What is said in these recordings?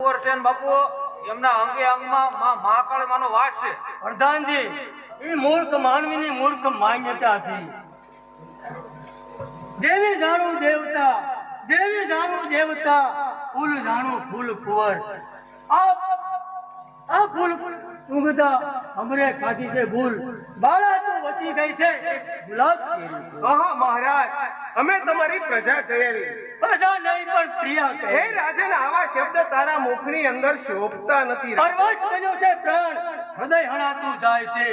બાપુ એમના અંગે અંગમાં મહાકાળ માનો વાસ છે. પ્રધાનજી, એ મૂર્ખ માનવીની મૂર્ખ માન્યતા છે. દેવી જાણું દેવતા, દેવી જાણું દેવતા, ફૂલ જાણું ફૂલ કુંવર. આ ફૂલ ઉગતા हमरे ખાધી છે ભૂલ. બાળા તો વચી ગઈ છે ગુલાબ કેરી. હા મહારાજ, અમે તમારી પ્રજા કહેવી. પ્રજા નહીં પણ પ્રિયા કહે. હે રાજન, આવા શબ્દ તારા મુખની અંદર શોભતા નથી. પરવશ બન્યો છે પ્રાણ, હૃદય હણાતું જાય છે.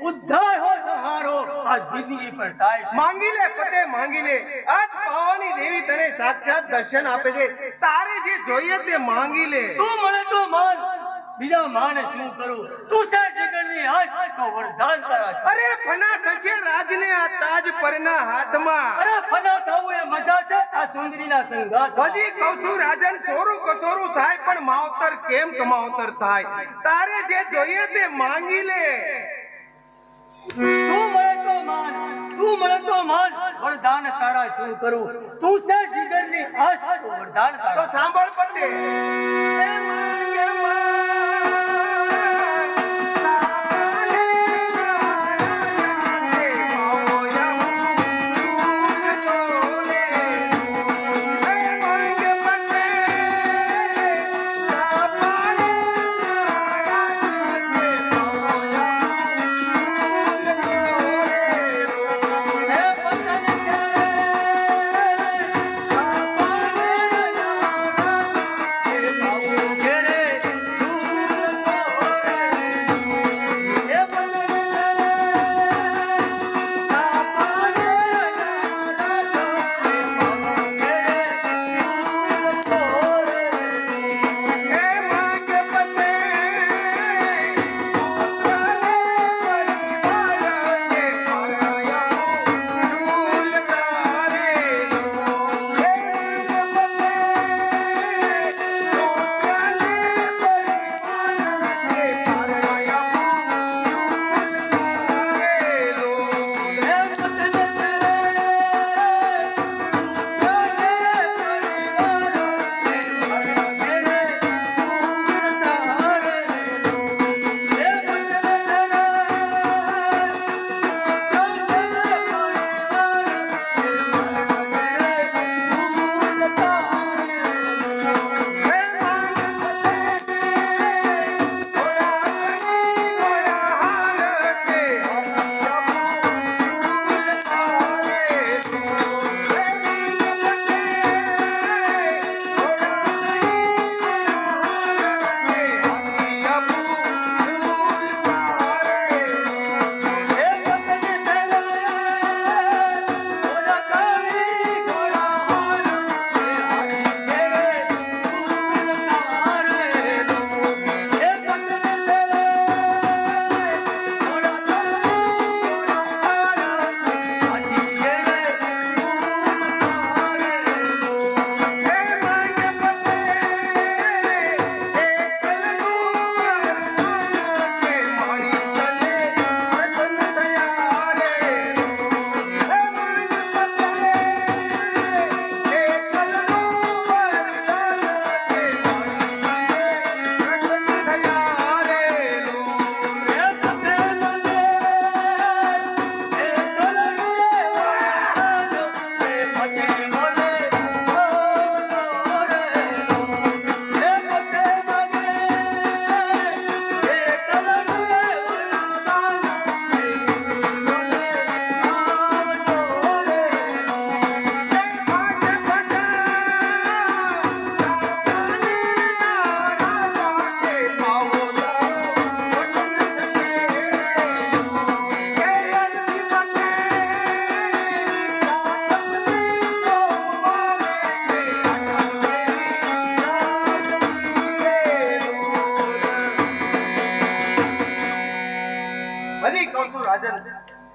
ઉદ્ધાર હો સહારો આ જિંદગી પર થાય છે. માંગી લે પતે માંગી લે, આજ પાવાની દેવી તને સાક્ષાત દર્શન આપે છે. તારે જે જોઈએ તે માંગી લે. તું મને તો માન, બીજા માને શું કરું? તું છે જીગરની આંખ તો વરદાન તારા છે. અરે ફના થશે રાજને આ તાજ પરના હાથમાં. અરે ફના થવું એ મજા છે આ સુંદરીના સંગાત. હજી કહું છું રાજન, સોરું કસોરું થાય પણ માવતર કેમ કમાવતર થાય. તારે જે જોઈએ તે માંગી લે. તું મને તો માન, તું મને તો માન, વરદાન તારા શું કરું? તું છે જીગરની આંખ તો વરદાન તો તારા. સાંભળ પતે.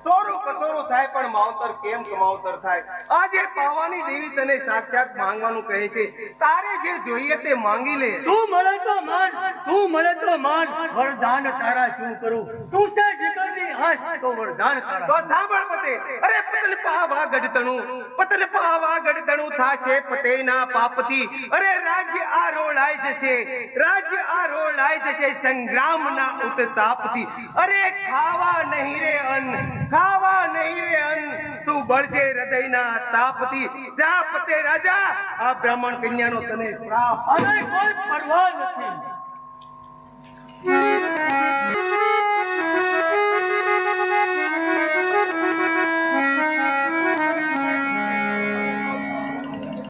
સોરું કસોરું થાય પણ માવતર કેમ કમાવતર થાય. આજે પાવાની દેવી તને સાક્ષાત માંગવાનું કહે છે. તારે જે જોઈએ તે માંગી લે. તું મને તો માન, તું મને તો માન, વરદાન તારા શું કરું? તું છે જીગરની આશ તો વરદાન તો તારા સાંભળ પતે અરે પતલ પાવાગઢ તણું થાશે પતેના પાપથી અરે રાજ્ય આ રોળાઈ જશે સંગ્રામના ઉત્તાપથી અરે ખાવા નહીં રે અન્ન તું બળજે હૃદયના તાપથી જા પતે રાજા આ બ્રાહ્મણ કન્યાનો તને શ્રાપ અને કોઈ પરવા નથી